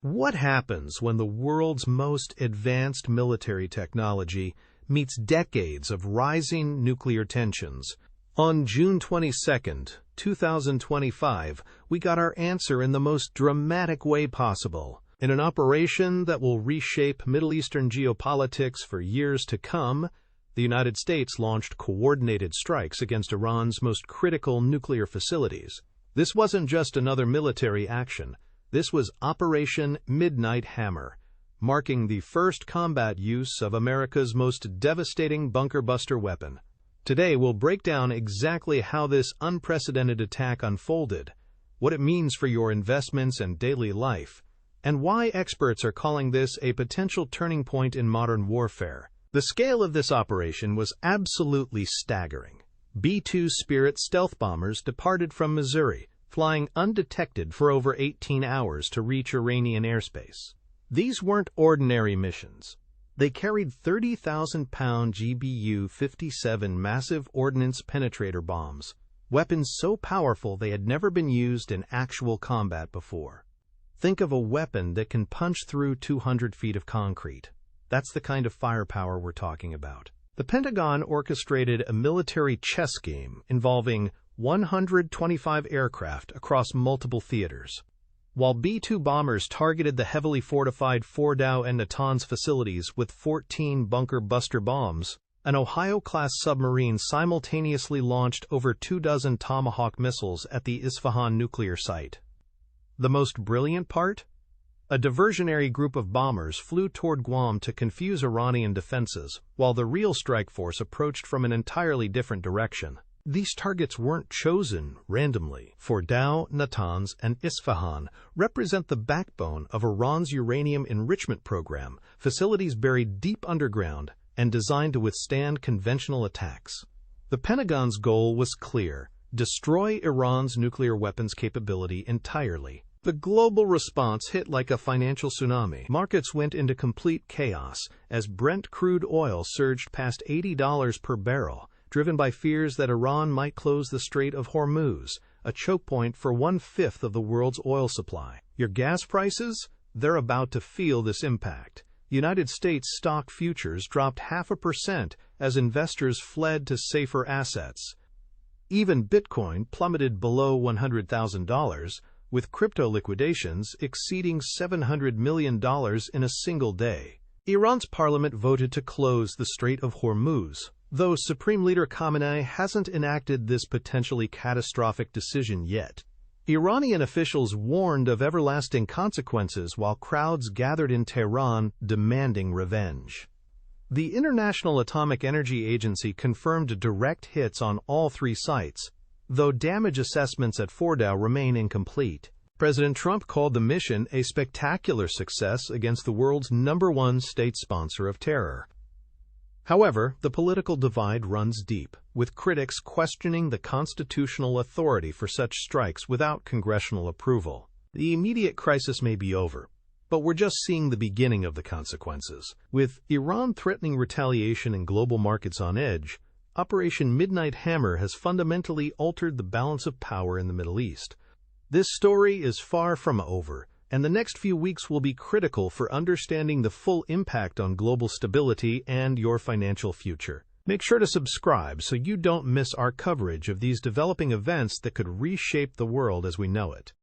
What happens when the world's most advanced military technology meets decades of rising nuclear tensions? On June 22, 2025, we got our answer in the most dramatic way possible. In an operation that will reshape Middle Eastern geopolitics for years to come, the United States launched coordinated strikes against Iran's most critical nuclear facilities. This wasn't just another military action. This was Operation Midnight Hammer, marking the first combat use of America's most devastating bunker-buster weapon. Today, we'll break down exactly how this unprecedented attack unfolded, what it means for your investments and daily life, and why experts are calling this a potential turning point in modern warfare. The scale of this operation was absolutely staggering. B-2 Spirit stealth bombers departed from Missouri, flying undetected for over 18 hours to reach Iranian airspace. These weren't ordinary missions. They carried 30,000-pound GBU-57 massive ordnance penetrator bombs, weapons so powerful they had never been used in actual combat before. Think of a weapon that can punch through 200 feet of concrete. That's the kind of firepower we're talking about. The Pentagon orchestrated a military chess game involving 125 aircraft across multiple theaters. While B-2 bombers targeted the heavily fortified Fordow and Natanz facilities with 14 bunker-buster bombs, an Ohio-class submarine simultaneously launched over 24 Tomahawk missiles at the Isfahan nuclear site. The most brilliant part? A diversionary group of bombers flew toward Guam to confuse Iranian defenses, while the real strike force approached from an entirely different direction. These targets weren't chosen randomly. Fordow, Natanz, and Isfahan represent the backbone of Iran's uranium enrichment program, facilities buried deep underground and designed to withstand conventional attacks. The Pentagon's goal was clear: destroy Iran's nuclear weapons capability entirely. The global response hit like a financial tsunami. Markets went into complete chaos as Brent crude oil surged past $80 per barrel, driven by fears that Iran might close the Strait of Hormuz, a choke point for 1/5 of the world's oil supply. Your gas prices? They're about to feel this impact. United States stock futures dropped 0.5% as investors fled to safer assets. Even Bitcoin plummeted below $100,000, with crypto liquidations exceeding $700 million in a single day. Iran's parliament voted to close the Strait of Hormuz, though Supreme Leader Khamenei hasn't enacted this potentially catastrophic decision yet. Iranian officials warned of everlasting consequences while crowds gathered in Tehran demanding revenge. The International Atomic Energy Agency confirmed direct hits on all three sites, though damage assessments at Fordow remain incomplete. President Trump called the mission a spectacular success against the world's #1 state sponsor of terror. However, the political divide runs deep, with critics questioning the constitutional authority for such strikes without congressional approval. The immediate crisis may be over, but we're just seeing the beginning of the consequences. With Iran threatening retaliation and global markets on edge, Operation Midnight Hammer has fundamentally altered the balance of power in the Middle East. This story is far from over, and the next few weeks will be critical for understanding the full impact on global stability and your financial future. Make sure to subscribe so you don't miss our coverage of these developing events that could reshape the world as we know it.